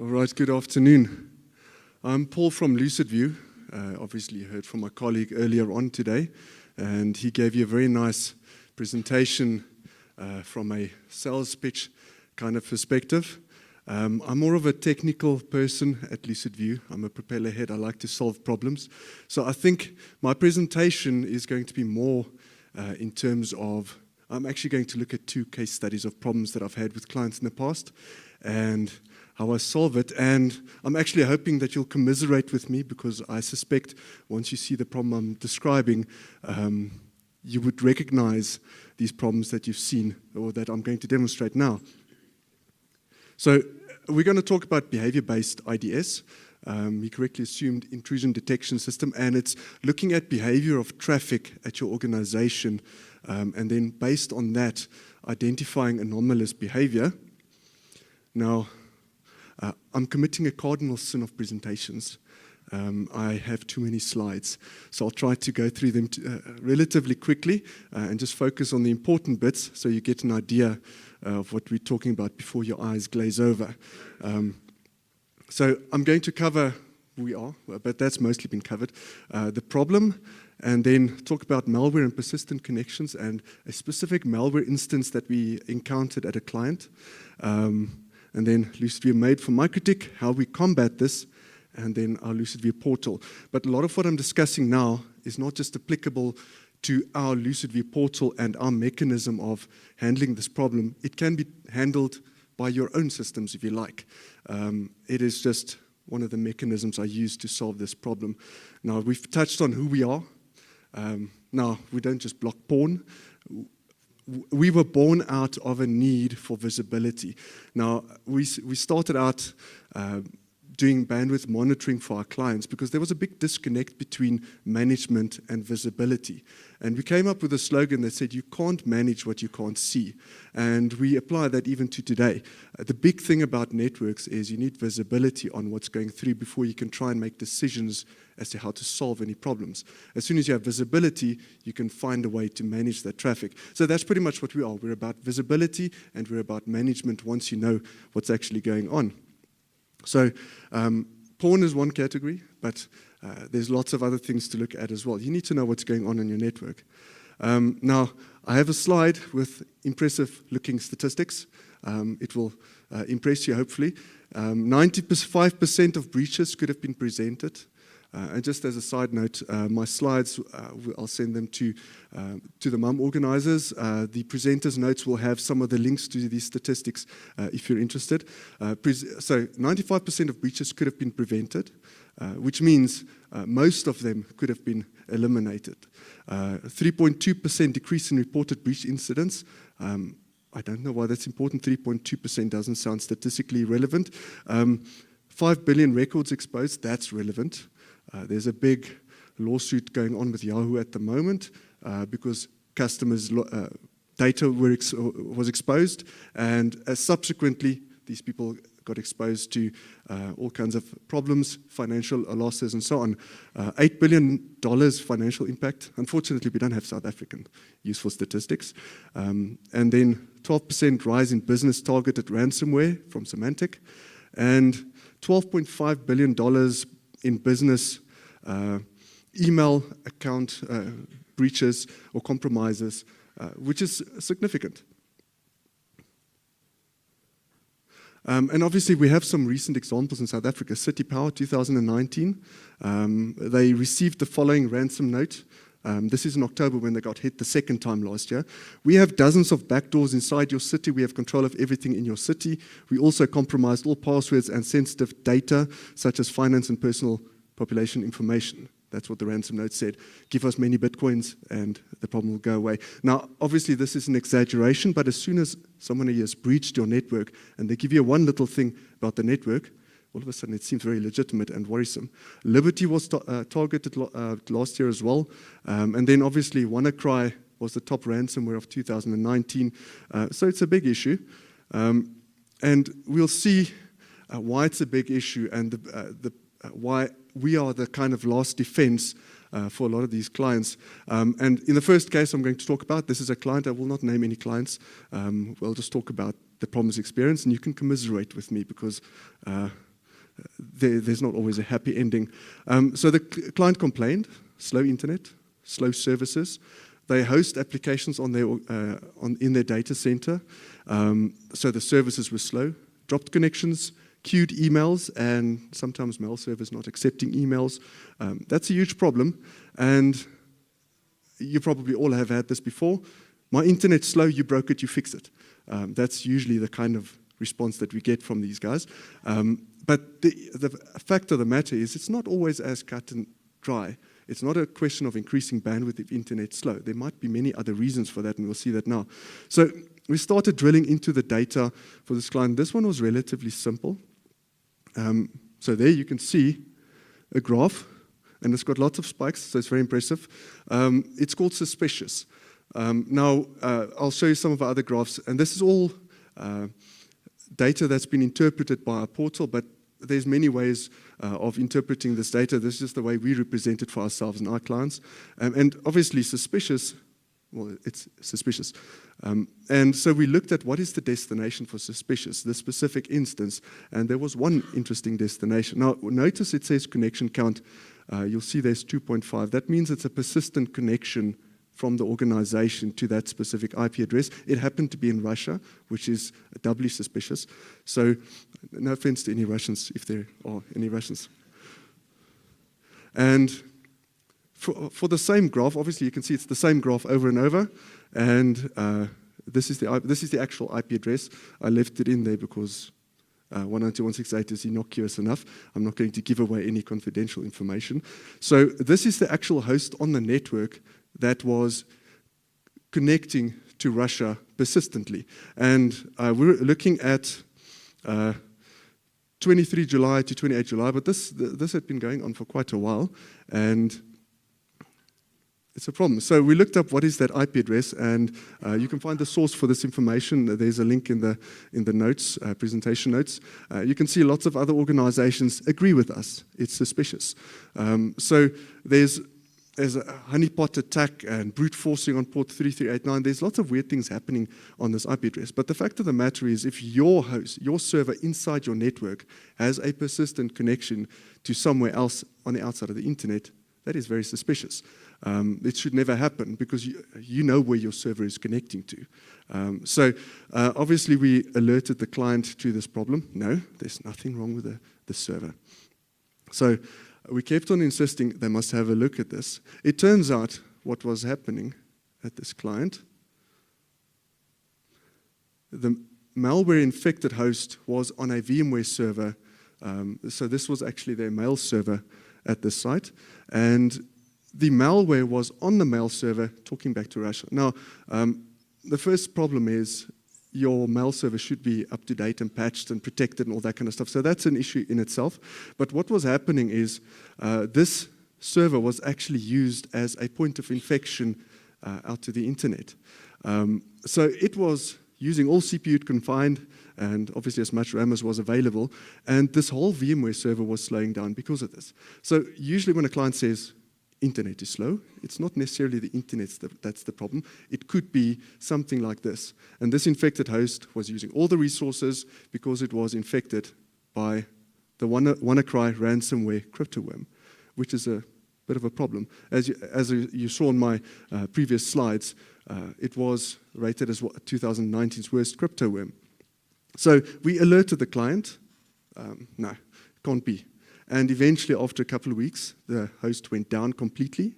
All right, good afternoon. I'm Paul from LucidView. Obviously, you heard from my colleague earlier on today, and he gave you a very nice presentation from a sales pitch kind of perspective. I'm more of a technical person at LucidView. I'm a propeller head. I like to solve problems. So I think my presentation is going to be more in terms of, I'm actually going to look at 2 case studies of problems that I've had with clients in the past and how I solve it. And I'm actually hoping that you'll commiserate with me, because I suspect once you see the problem I'm describing, you would recognize these problems that you've seen or that I'm going to demonstrate now. So we're going to talk about behavior-based IDS. You correctly assumed intrusion detection system, and it's looking at behavior of traffic at your organization, and then based on that, identifying anomalous behavior. Now, I'm committing a cardinal sin of presentations. I have too many slides, so I'll try to go through them relatively quickly and just focus on the important bits so you get an idea of what we're talking about before your eyes glaze over. So I'm going to cover who we are, but that's mostly been covered, the problem, and then talk about malware and persistent connections and a specific malware instance that we encountered at a client. And then LucidView made for MikroTik, how we combat this, and then our LucidView portal. But a lot of what I'm discussing now is not just applicable to our LucidView portal and our mechanism of handling this problem. It can be handled by your own systems if you like. It is just one of the mechanisms I use to solve this problem. Now, we've touched on who we are. Now, we don't just block porn. We were born out of a need for visibility. Now, we started out doing bandwidth monitoring for our clients because there was a big disconnect between management and visibility. And we came up with a slogan that said, you can't manage what you can't see. And we apply that even to today. The big thing about networks is you need visibility on what's going through before you can try and make decisions as to how to solve any problems. As soon as you have visibility, you can find a way to manage that traffic. So that's pretty much what we are. We're about visibility and we're about management once you know what's actually going on. So porn is one category, but there's lots of other things to look at as well. You need to know what's going on in your network. Now, I have a slide with impressive looking statistics. It will impress you, hopefully. 95% of breaches could have been presented. And just as a side note, my slides, I'll send them to the MUM organizers. The presenters' notes will have some of the links to these statistics if you're interested. So 95% of breaches could have been prevented, which means most of them could have been eliminated. 3.2% decrease in reported breach incidents. I don't know why that's important. 3.2% doesn't sound statistically relevant. 5 billion records exposed, that's relevant. There's a big lawsuit going on with Yahoo at the moment because customers' data was exposed, and subsequently these people got exposed to all kinds of problems, financial losses and so on. $8 billion financial impact. Unfortunately, we don't have South African useful statistics. And then 12% rise in business targeted ransomware from Symantec, and $12.5 billion in business email account breaches or compromises, which is significant. And obviously, we have some recent examples in South Africa. City Power, 2019, they received the following ransom note. This is in October when they got hit the second time last year. We have dozens of backdoors inside your city. We have control of everything in your city. We also compromised all passwords and sensitive data, such as finance and personal population information. That's what the ransom note said. Give us many bitcoins and the problem will go away. Now, obviously, this is an exaggeration, but as soon as someone has breached your network and they give you one little thing about the network, all of a sudden it seems very legitimate and worrisome. Liberty was targeted last year as well. And then obviously WannaCry was the top ransomware of 2019. So it's a big issue. And we'll see why it's a big issue and why we are the kind of last defense for a lot of these clients. And in the first case I'm going to talk about, this is a client. I will not name any clients. We'll just talk about the problems experienced, and you can commiserate with me because there's not always a happy ending. So the client complained, slow internet, slow services. They host applications on in their data center, so the services were slow, dropped connections, queued emails, and sometimes mail servers not accepting emails. That's a huge problem, and you probably all have had this before. My internet's slow, you broke it, you fix it. That's usually the kind of response that we get from these guys. But the fact of the matter is it's not always as cut and dry. It's not a question of increasing bandwidth if internet's slow. There might be many other reasons for that, and we'll see that now. So we started drilling into the data for this client. This one was relatively simple. So there you can see a graph, and it's got lots of spikes, so it's very impressive. It's called suspicious. Now, I'll show you some of our other graphs, and this is all data that's been interpreted by our portal, but there's many ways of interpreting this data. This is just the way we represent it for ourselves and our clients. And obviously suspicious, well, it's suspicious. And so we looked at what is the destination for suspicious, this specific instance, and there was one interesting destination. Now, notice it says connection count. You'll see there's 2.5. That means it's a persistent connection from the organization to that specific IP address. It happened to be in Russia, which is doubly suspicious. So no offense to any Russians, if there are any Russians. And for the same graph, obviously you can see it's the same graph over and over, and this is the actual IP address. I left it in there because 192.168 is innocuous enough. I'm not going to give away any confidential information. So this is the actual host on the network that was connecting to Russia persistently. And we're looking at 23 July to 28 July, but this had been going on for quite a while, and it's a problem. So we looked up what is that IP address, and you can find the source for this information. There's a link in the notes, presentation notes. You can see lots of other organizations agree with us. It's suspicious. So there's a honeypot attack and brute forcing on port 3389. There's lots of weird things happening on this IP address. But the fact of the matter is, if your host, your server inside your network has a persistent connection to somewhere else on the outside of the internet, that is very suspicious. It should never happen because you know where your server is connecting to. So obviously we alerted the client to this problem. No, there's nothing wrong with the server. So we kept on insisting they must have a look at this. It turns out what was happening at this client, the malware-infected host was on a VMware server. So this was actually their mail server at this site. And the malware was on the mail server talking back to Russia. Now, the first problem is your mail server should be up to date and patched and protected and all that kind of stuff. So that's an issue in itself. But what was happening is this server was actually used as a point of infection out to the internet. So it was using all CPU confined and obviously as much RAM as was available. And this whole VMware server was slowing down because of this. So usually when a client says, internet is slow, it's not necessarily the internet that's the problem. It could be something like this. And this infected host was using all the resources because it was infected by the WannaCry ransomware cryptoworm, which is a bit of a problem. As you saw in my previous slides, it was rated as 2019's worst cryptoworm. So we alerted the client, no, can't be. And eventually, after a couple of weeks, the host went down completely.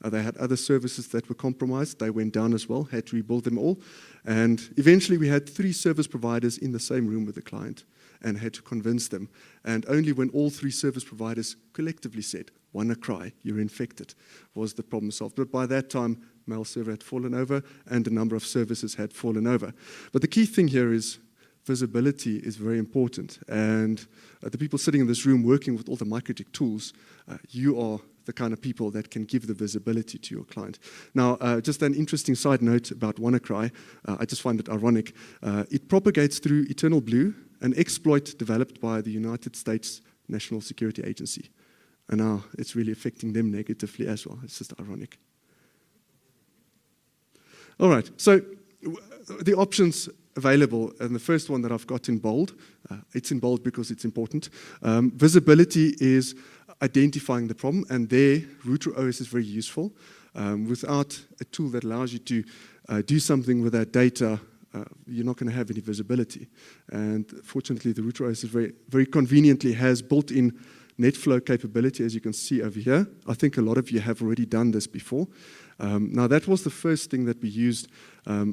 They had other services that were compromised. They went down as well, had to rebuild them all. And eventually, we had 3 service providers in the same room with the client and had to convince them. And only when all 3 service providers collectively said, WannaCry, you're infected, was the problem solved. But by that time, mail server had fallen over and a number of services had fallen over. But the key thing here is visibility is very important. And the people sitting in this room working with all the MikroTik tools, you are the kind of people that can give the visibility to your client. Now, just an interesting side note about WannaCry, I just find it ironic. It propagates through Eternal Blue, an exploit developed by the United States National Security Agency. And now it's really affecting them negatively as well. It's just ironic. All right, so the options available, and the first one that I've got in bold, it's in bold because it's important. Visibility is identifying the problem, and there, RouterOS is very useful. Without a tool that allows you to do something with that data, you're not going to have any visibility. And fortunately, the RouterOS is very conveniently has built-in NetFlow capability, as you can see over here. I think a lot of you have already done this before. Now, that was the first thing that we used,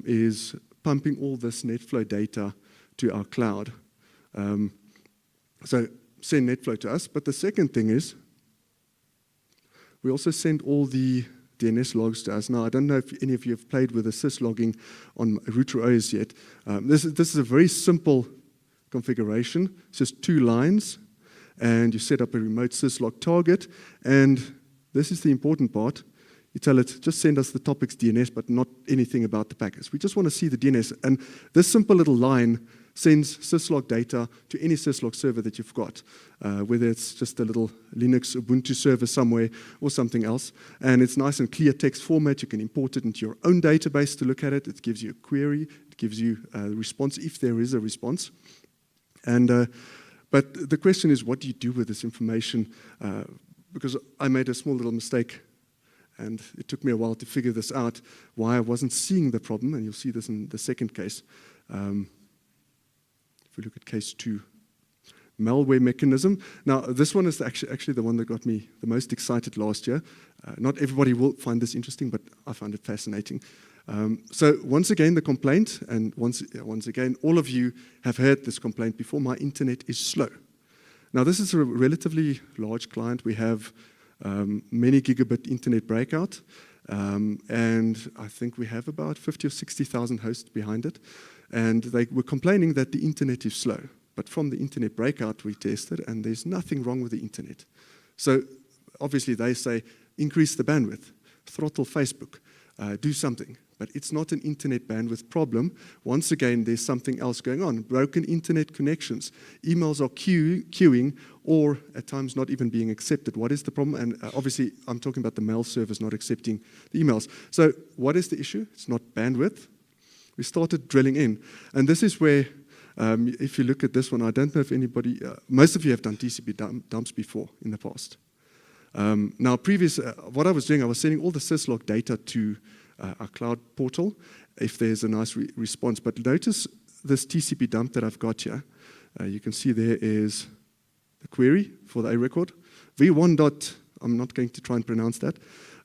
is pumping all this NetFlow data to our cloud. So send NetFlow to us. But the second thing is, we also send all the DNS logs to us. Now, I don't know if any of you have played with syslogging on RouterOS yet. This is a very simple configuration. It's just 2 lines, and you set up a remote syslog target. And this is the important part. You tell it, just send us the topics DNS, but not anything about the packets. We just want to see the DNS. And this simple little line sends syslog data to any syslog server that you've got, whether it's just a little Linux Ubuntu server somewhere or something else. And it's nice and clear text format. You can import it into your own database to look at it. It gives you a query. It gives you a response if there is a response. And but the question is, what do you do with this information? Because I made a small little mistake, and it took me a while to figure this out, why I wasn't seeing the problem, and you'll see this in the second case. If we look at case 2, malware mechanism. Now, this one is actually the one that got me the most excited last year. Not everybody will find this interesting, but I found it fascinating. So once again, the complaint, and once again, all of you have heard this complaint before, my internet is slow. Now, this is a relatively large client. We have many gigabit internet breakout, and I think we have about 50 or 60,000 hosts behind it. And they were complaining that the internet is slow. But from the internet breakout, we tested, and there's nothing wrong with the internet. So obviously, they say, increase the bandwidth, throttle Facebook, do something. But it's not an internet bandwidth problem. Once again, there's something else going on. Broken internet connections. Emails are queuing, or at times not even being accepted. What is the problem? And obviously, I'm talking about the mail servers not accepting the emails. So what is the issue? It's not bandwidth. We started drilling in. And this is where, if you look at this one, I don't know if anybody, most of you have done TCP dumps before in the past. Now, what I was doing, I was sending all the syslog data to our cloud portal if there's a nice response. But notice this TCP dump that I've got here. You can see there is the query for the A record. V1. I'm not going to try and pronounce that.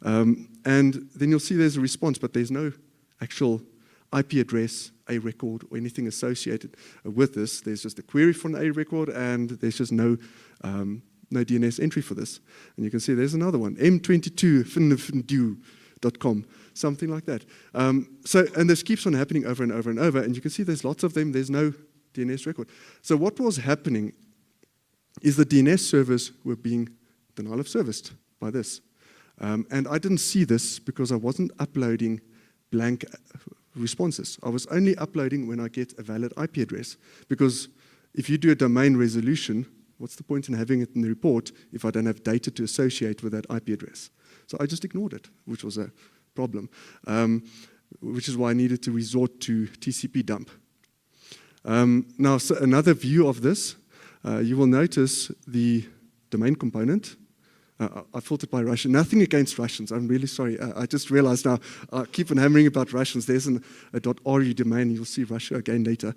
And then you'll see there's a response, but there's no actual IP address, A record, or anything associated with this. There's just a query from the A record, and there's just no DNS entry for this. And you can see there's another one, m22fnfndu.com, something like that. And this keeps on happening over and over and over, and you can see there's lots of them. There's no DNS record. So what was happening is the DNS servers were being denial of serviced by this. And I didn't see this because I wasn't uploading blank responses. I was only uploading when I get a valid IP address, because if you do a domain resolution, what's the point in having it in the report if I don't have data to associate with that IP address? So I just ignored it, which was a problem, which is why I needed to resort to TCP dump. Now, so another view of this, you will notice the domain component. I filtered by Russian. Nothing against Russians. I'm really sorry. I just realized now, I keep on hammering about Russians. There's a .ru domain. You'll see Russia again later.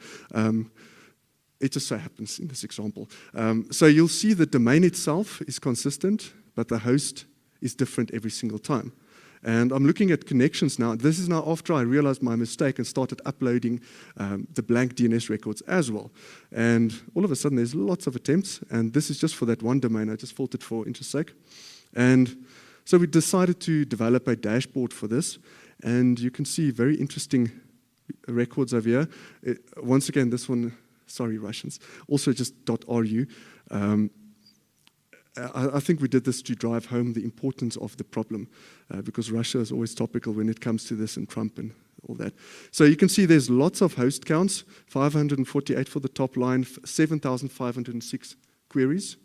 It just so happens in this example. So you'll see the domain itself is consistent, but the host is different every single time. And I'm looking at connections now. This is now after I realized my mistake and started uploading the blank DNS records as well. And all of a sudden, there's lots of attempts. And this is just for that one domain. I just filtered for interest sake. And so we decided to develop a dashboard for this. And you can see very interesting records over here. Once again, this one, sorry, Russians, also just .ru. I think we did this to drive home the importance of the problem, because Russia is always topical when it comes to this, and Trump and all that. So you can see there's lots of host counts, 548 for the top line, 7,506 queries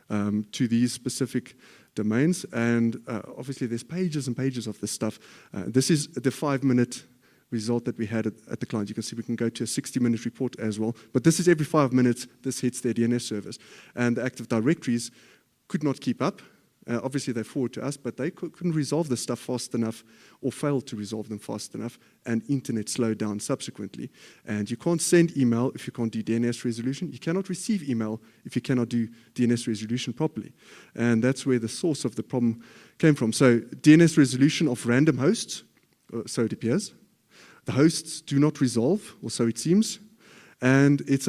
to these specific domains. And obviously there's pages and pages of this stuff. This is the 5-minute result that we had at the client. You can see we can go to a 60-minute report as well. But this is every 5 minutes, this hits their DNS servers. And the Active Directories could not keep up. Obviously, they forward to us, but they couldn't resolve this stuff fast enough or failed to resolve them fast enough, and internet slowed down subsequently. And you can't send email if you can't do DNS resolution. You cannot receive email if you cannot do DNS resolution properly. And that's where the source of the problem came from. So DNS resolution of random hosts, so it appears. The hosts do not resolve, or so it seems. And it's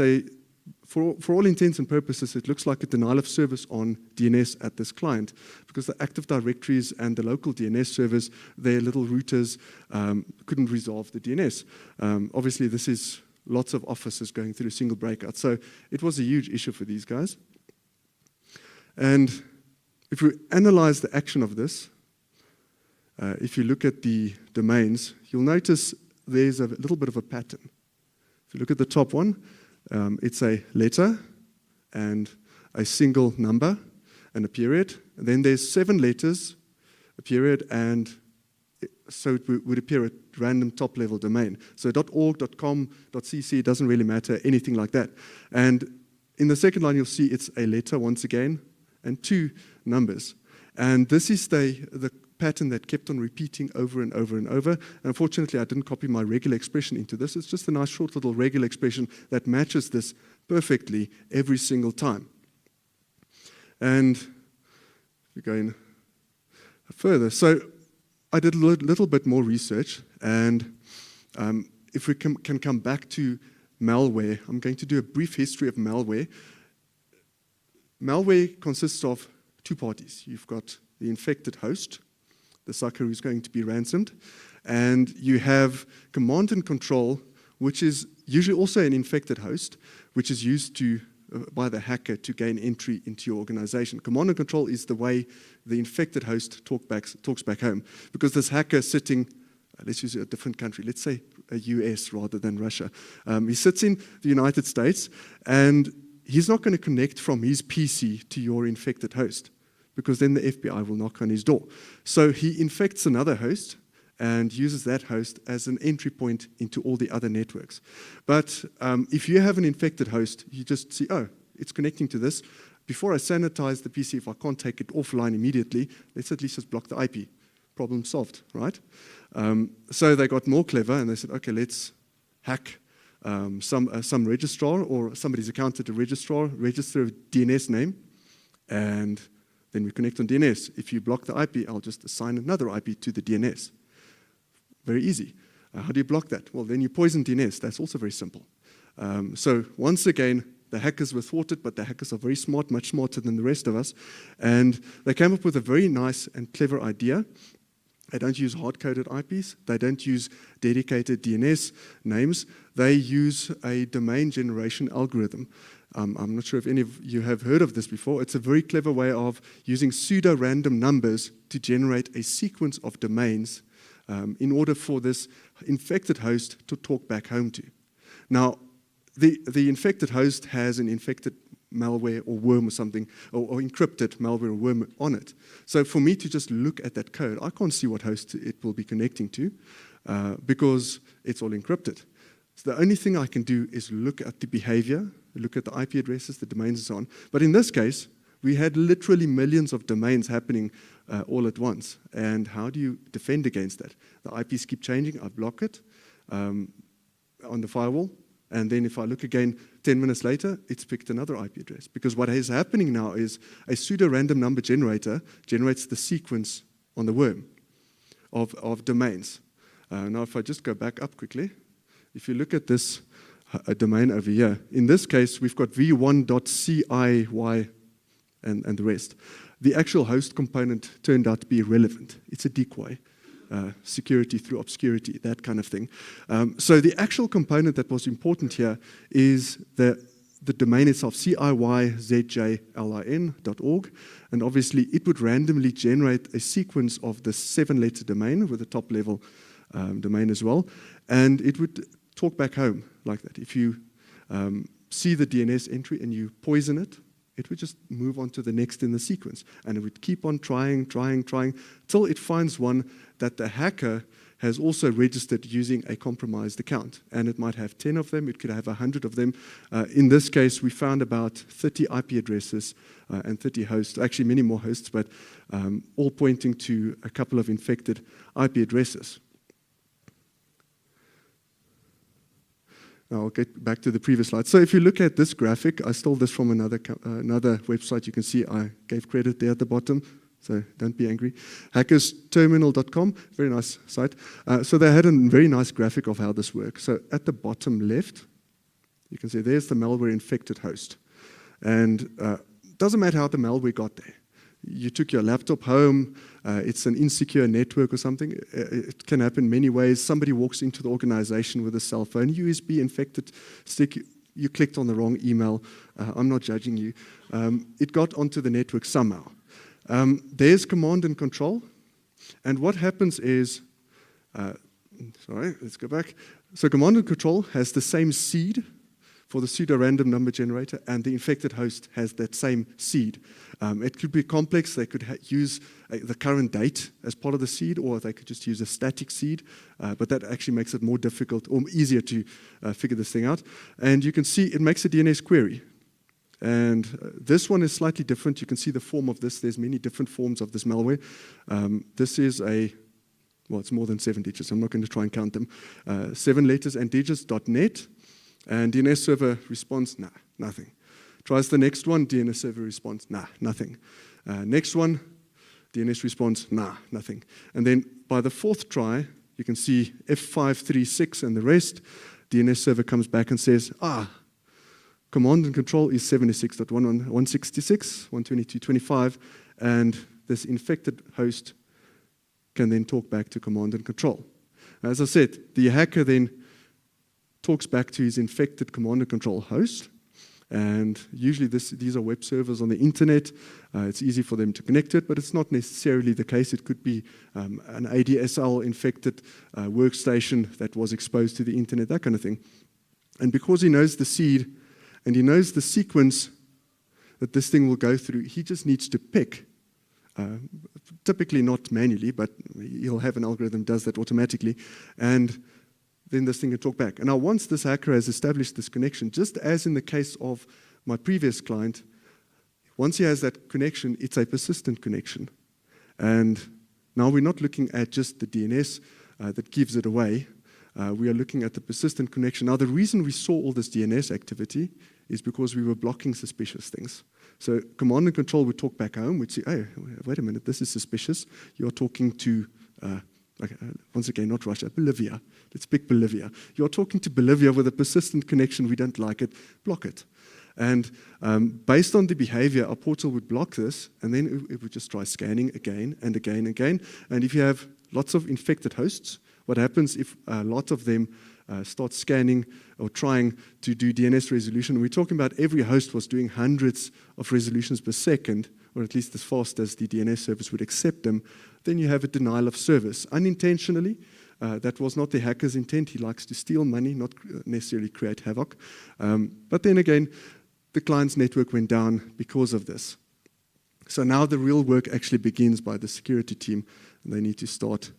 for all intents and purposes, it looks like a denial of service on DNS at this client, because the Active Directories and the local DNS servers, their little routers, couldn't resolve the DNS. Obviously, this is lots of offices going through a single breakout, so it was a huge issue for these guys. And if we analyze the action of this, if you look at the domains, you'll notice there's a little bit of a pattern. If you look at the top one, it's a letter and a single number and a period. And then there's 7 letters, a period, and so it would appear a random top-level domain. So .org, .com, .cc, doesn't really matter, anything like that. And in the second line, you'll see it's a letter once again and 2 numbers. And this is the pattern that kept on repeating over and over and over. And unfortunately, I didn't copy my regular expression into this. It's just a nice short little regular expression that matches this perfectly every single time. And we're going further. So I did a little bit more research, and if we can come back to malware, I'm going to do a brief history of malware. Malware consists of 2 parties. You've got the infected host, the sucker who's going to be ransomed, and you have command and control, which is usually also an infected host, which is used by the hacker to gain entry into your organization. Command and control is the way the infected host talks back home, because this hacker sitting, let's use a different country, let's say a US rather than Russia. He sits in the United States, and he's not going to connect from his PC to your infected host, because then the FBI will knock on his door. So he infects another host and uses that host as an entry point into all the other networks. But if you have an infected host, you just see, oh, it's connecting to this. Before I sanitize the PC, if I can't take it offline immediately, let's at least just block the IP. Problem solved, right? So they got more clever, and they said, okay, let's hack some registrar or somebody's account at a registrar, register a DNS name, and then we connect on DNS. If you block the IP, I'll just assign another IP to the DNS. Very easy. How do you block that? Well, then you poison DNS. That's also very simple. So once again, the hackers were thwarted, but the hackers are very smart, much smarter than the rest of us. And they came up with a very nice and clever idea. They don't use hard-coded IPs. They don't use dedicated DNS names. They use a domain generation algorithm. I'm not sure if any of you have heard of this before. It's a very clever way of using pseudo-random numbers to generate a sequence of domains in order for this infected host to talk back home to. Now, the infected host has an infected malware or worm or something, or encrypted malware or worm on it. So for me to just look at that code, I can't see what host it will be connecting to because it's all encrypted. So the only thing I can do is look at the behavior, look at the IP addresses, the domains, and so on. But in this case, we had literally millions of domains happening all at once. And how do you defend against that? The IPs keep changing. I block it on the firewall. And then if I look again 10 minutes later, it's picked another IP address. Because what is happening now is a pseudo-random number generator generates the sequence on the worm of domains. Now, if I just go back up quickly, if you look at this domain over here, in this case, we've got v1.ciy and the rest. The actual host component turned out to be irrelevant. It's a decoy. Security through obscurity, that kind of thing. So the actual component that was important here is the domain itself, ciyzjlin.org, and obviously it would randomly generate a sequence of the 7-letter domain with a top-level domain as well, and it would talk back home like that. If you see the DNS entry and you poison it, it would just move on to the next in the sequence. And it would keep on trying, till it finds one that the hacker has also registered using a compromised account. And it might have 10 of them, it could have 100 of them. In this case, we found about 30 IP addresses and 30 hosts, actually many more hosts, but all pointing to a couple of infected IP addresses. Now I'll get back to the previous slide. So if you look at this graphic, I stole this from another website. You can see I gave credit there at the bottom, so don't be angry. hackersterminal.com, very nice site. So they had a very nice graphic of how this works. So at the bottom left, you can see there's the malware infected host. And doesn't matter how the malware got there. You took your laptop home, it's an insecure network or something. It can happen many ways. Somebody walks into the organization with a cell phone, USB infected stick, you clicked on the wrong email. I'm not judging you. It got onto the network somehow. There's command and control. And what happens is, sorry, let's go back. So command and control has the same seed for the pseudo-random number generator, and the infected host has that same seed. It could be complex. They could use the current date as part of the seed, or they could just use a static seed, but that actually makes it more difficult or easier to figure this thing out. And you can see it makes a DNS query. And this one is slightly different. You can see the form of this. There's many different forms of this malware. This is well, it's more than 7 digits. I'm not going to try and count them. 7 letters and digits.net. And DNS server responds, nah, nothing. Tries the next one, DNS server responds, nah, nothing. Next one, DNS responds, nah, nothing. And then by the 4th try, you can see F536 and the rest. DNS server comes back and says, command and control is 76.166.122.25, and this infected host can then talk back to command and control. As I said, the hacker then talks back to his infected command and control host, and usually these are web servers on the internet. It's easy for them to connect to it, but it's not necessarily the case. It could be an ADSL infected workstation that was exposed to the internet, that kind of thing. And because he knows the seed and he knows the sequence that this thing will go through, he just needs to pick, typically not manually, but he'll have an algorithm that does that automatically, and then this thing can talk back. And now once this hacker has established this connection, just as in the case of my previous client, once he has that connection, it's a persistent connection. And now we're not looking at just the DNS that gives it away. We are looking at the persistent connection. Now the reason we saw all this DNS activity is because we were blocking suspicious things. So command and control would talk back home. We'd say, hey, wait a minute, this is suspicious. You're talking to once again, not Russia, Bolivia. Let's pick Bolivia. You're talking to Bolivia with a persistent connection. We don't like it. Block it. And based on the behavior, our portal would block this, and then it would just try scanning again and again and again. And if you have lots of infected hosts, what happens if a lot of them start scanning or trying to do DNS resolution? We're talking about every host was doing hundreds of resolutions per second, or at least as fast as the DNS service would accept them. Then you have a denial of service. Unintentionally, that was not the hacker's intent. He likes to steal money, not necessarily create havoc. But then again, the client's network went down because of this. So now the real work actually begins by the security team, and they need to start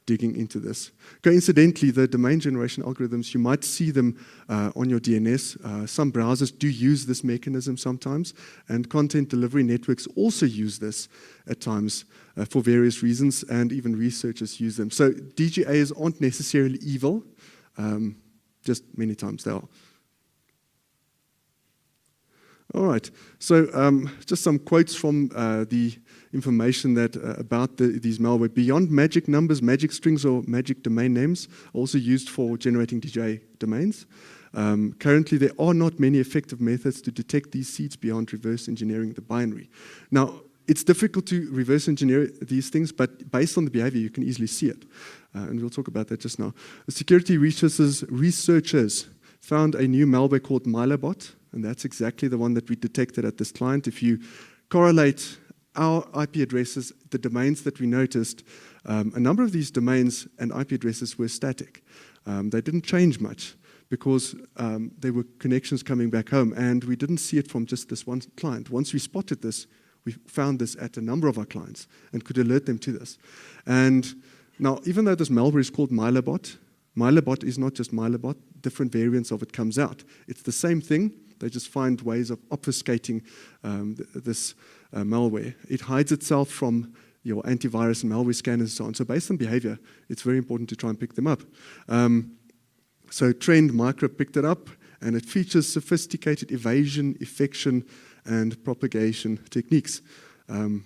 digging into this. Coincidentally, the domain generation algorithms, you might see them on your DNS. Some browsers do use this mechanism sometimes, and content delivery networks also use this at times for various reasons, and even researchers use them. So DGAs aren't necessarily evil, just many times they are. All right, so just some quotes from the information that about these malware. Beyond magic numbers, magic strings, or magic domain names, also used for generating DGA domains. Currently, there are not many effective methods to detect these seeds beyond reverse engineering the binary. Now, it's difficult to reverse engineer these things, but based on the behavior, you can easily see it. And we'll talk about that just now. The security researchers found a new malware called MiloBot, and that's exactly the one that we detected at this client. If you correlate our IP addresses, the domains that we noticed, a number of these domains and IP addresses were static. They didn't change much because there were connections coming back home, and we didn't see it from just this one client. Once we spotted this, we found this at a number of our clients and could alert them to this. And Now, even though this malware is called MileBot is not just MileBot, different variants of it comes out. It's the same thing, they just find ways of obfuscating this malware. It hides itself from your antivirus and malware scanners and so on. So based on behavior, it's very important to try and pick them up. So Trend Micro picked it up, and it features sophisticated evasion, effection, and propagation techniques. And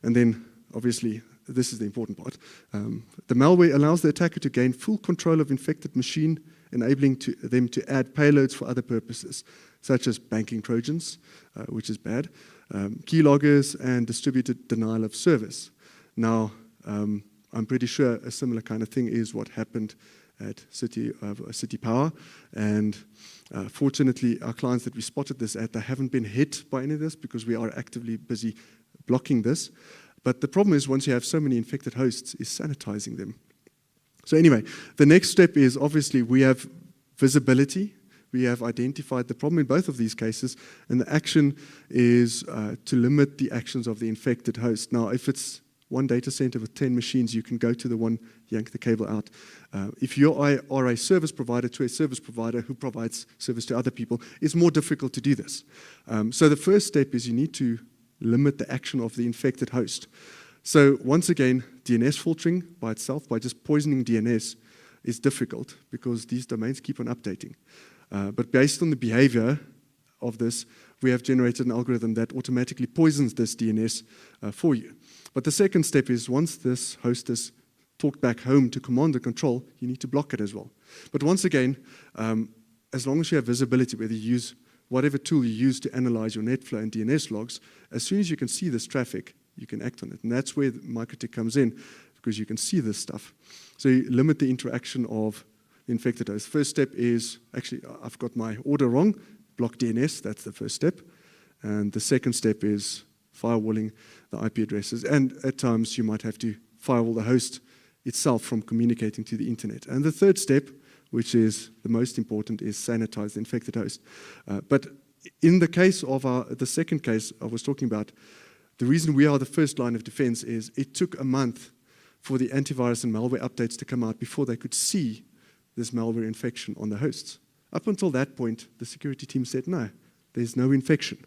then, obviously, this is the important part. The malware allows the attacker to gain full control of infected machine, enabling them to add payloads for other purposes, such as banking trojans, which is bad, keyloggers, and distributed denial of service. Now, I'm pretty sure a similar kind of thing is what happened at City Power, and fortunately, our clients that we spotted this at, they haven't been hit by any of this because we are actively busy blocking this. But the problem is, once you have so many infected hosts, is sanitizing them. So anyway, the next step is obviously we have visibility. We have identified the problem in both of these cases, and the action is to limit the actions of the infected host. Now, if it's one data center with 10 machines, you can go to the one, yank the cable out. If you are a service provider to a service provider who provides service to other people, it's more difficult to do this. So the first step is you need to limit the action of the infected host. So once again, DNS filtering by itself, by just poisoning DNS, is difficult because these domains keep on updating. But based on the behavior of this, we have generated an algorithm that automatically poisons this DNS for you. But the second step is once this host is talked back home to command and control, you need to block it as well. But once again, as long as you have visibility, whether you use whatever tool you use to analyze your NetFlow and DNS logs, as soon as you can see this traffic, you can act on it. And that's where MikroTik comes in, because you can see this stuff. So you limit the interaction of the infected host. First step is, actually, I've got my order wrong, block DNS, that's the first step. And the second step is firewalling the IP addresses. And at times, you might have to firewall the host itself from communicating to the internet. And the third step, which is the most important, is sanitize the infected host. But in the case of the second case I was talking about, the reason we are the first line of defense is it took a month for the antivirus and malware updates to come out before they could see this malware infection on the hosts. Up until that point, the security team said, no, there's no infection.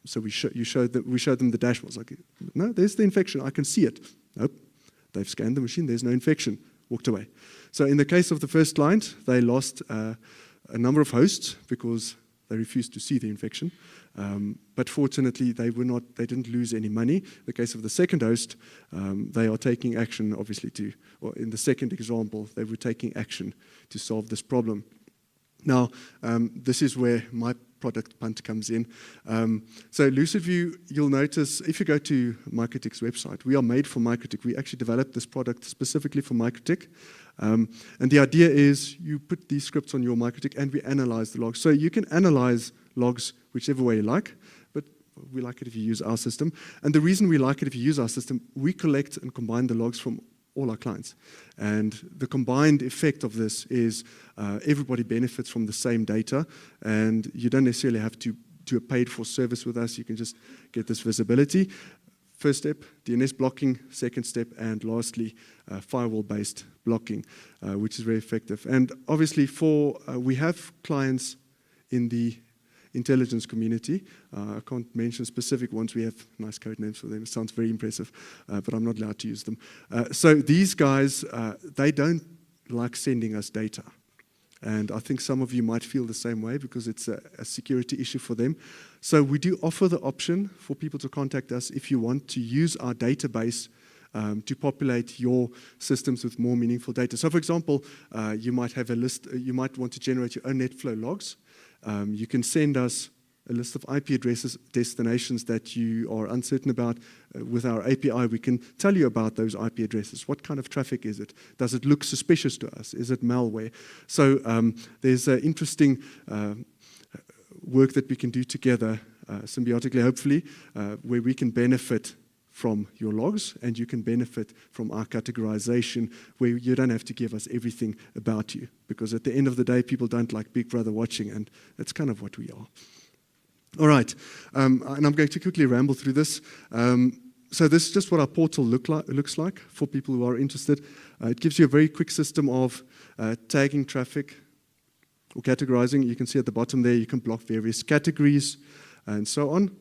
So we showed them the dashboards. Like, no, there's the infection. I can see it. Nope. They've scanned the machine. There's no infection. Walked away. So in the case of the first client, they lost a number of hosts because they refused to see the infection. But fortunately, they didn't lose any money. In the case of the second host, they are taking action, obviously, or in the second example, they were taking action to solve this problem. Now, this is where my product punt comes in. So LucidView, you'll notice, if you go to MikroTik's website, we are made for MikroTik. We actually developed this product specifically for MikroTik. And the idea is you put these scripts on your MikroTik and we analyze the logs. So you can analyze logs whichever way you like, but we like it if you use our system. And the reason we like it if you use our system, we collect and combine the logs from all our clients. And the combined effect of this is everybody benefits from the same data, and you don't necessarily have to do a paid-for service with us. You can just get this visibility. First step, DNS blocking. Second step, and lastly, firewall-based blocking, which is very effective. And obviously, we have clients in the intelligence community. I can't mention specific ones. We have nice code names for them. It sounds very impressive, but I'm not allowed to use them. So these guys, they don't like sending us data. And I think some of you might feel the same way because it's a security issue for them. So we do offer the option for people to contact us if you want to use our database to populate your systems with more meaningful data. So for example, you might have a list, you might want to generate your own NetFlow logs. You can send us a list of IP addresses, destinations that you are uncertain about. With our API, we can tell you about those IP addresses. What kind of traffic is it? Does it look suspicious to us? Is it malware? So there's interesting work that we can do together, symbiotically, hopefully, where we can benefit from your logs, and you can benefit from our categorization, where you don't have to give us everything about you, because at the end of the day, people don't like Big Brother watching, and that's kind of what we are. All right, and I'm going to quickly ramble through this. So this is just what our portal looks like for people who are interested. It gives you a very quick system of tagging traffic or categorizing. You can see at the bottom there, you can block various categories and so on.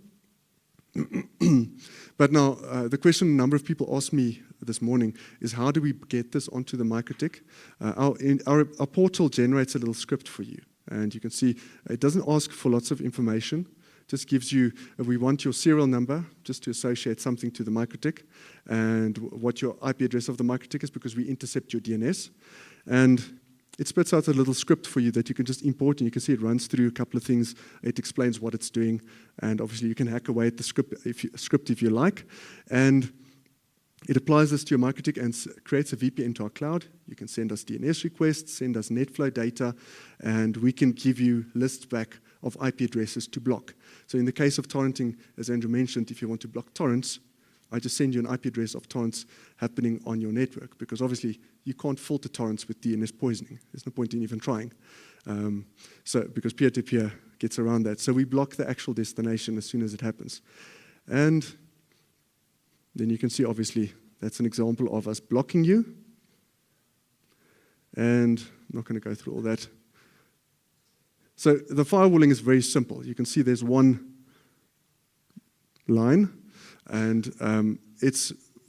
But now, the question a number of people asked me this morning is, how do we get this onto the MikroTik? Our portal generates a little script for you. And you can see it doesn't ask for lots of information. Just gives you, we want your serial number just to associate something to the MikroTik, and what your IP address of the MikroTik is, because we intercept your DNS. And it spits out a little script for you that you can just import, and you can see it runs through a couple of things. It explains what it's doing, and obviously you can hack away at the script if you like. And it applies this to your MikroTik and creates a VPN to our cloud. You can send us DNS requests, send us netflow data, and we can give you lists back of IP addresses to block. So in the case of torrenting, as Andrew mentioned, if you want to block torrents, I just send you an IP address of torrents happening on your network, because obviously you can't filter torrents with DNS poisoning. There's no point in even trying. Because peer-to-peer gets around that. So we block the actual destination as soon as it happens. And then you can see, obviously, that's an example of us blocking you. And I'm not going to go through all that. So the firewalling is very simple. You can see there's one line, and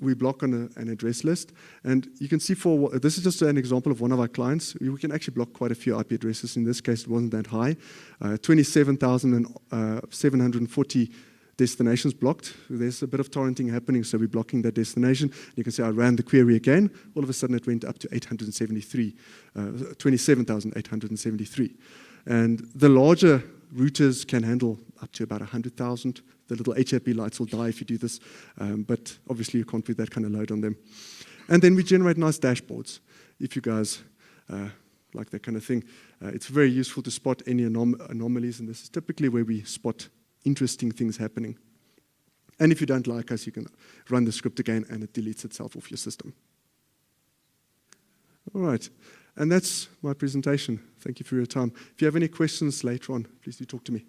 we block on an address list. And you can see this is just an example of one of our clients. We can actually block quite a few IP addresses. In this case, it wasn't that high. 27,740 destinations blocked. There's a bit of torrenting happening, so we're blocking that destination. You can see I ran the query again. All of a sudden, it went up to 27,873. And the larger routers can handle up to about 100,000. The little HAP lights will die if you do this, but obviously you can't put that kind of load on them. And then we generate nice dashboards. If you guys like that kind of thing, it's very useful to spot any anomalies, and this is typically where we spot interesting things happening. And if you don't like us, you can run the script again, and it deletes itself off your system. All right. And that's my presentation. Thank you for your time. If you have any questions later on, please do talk to me.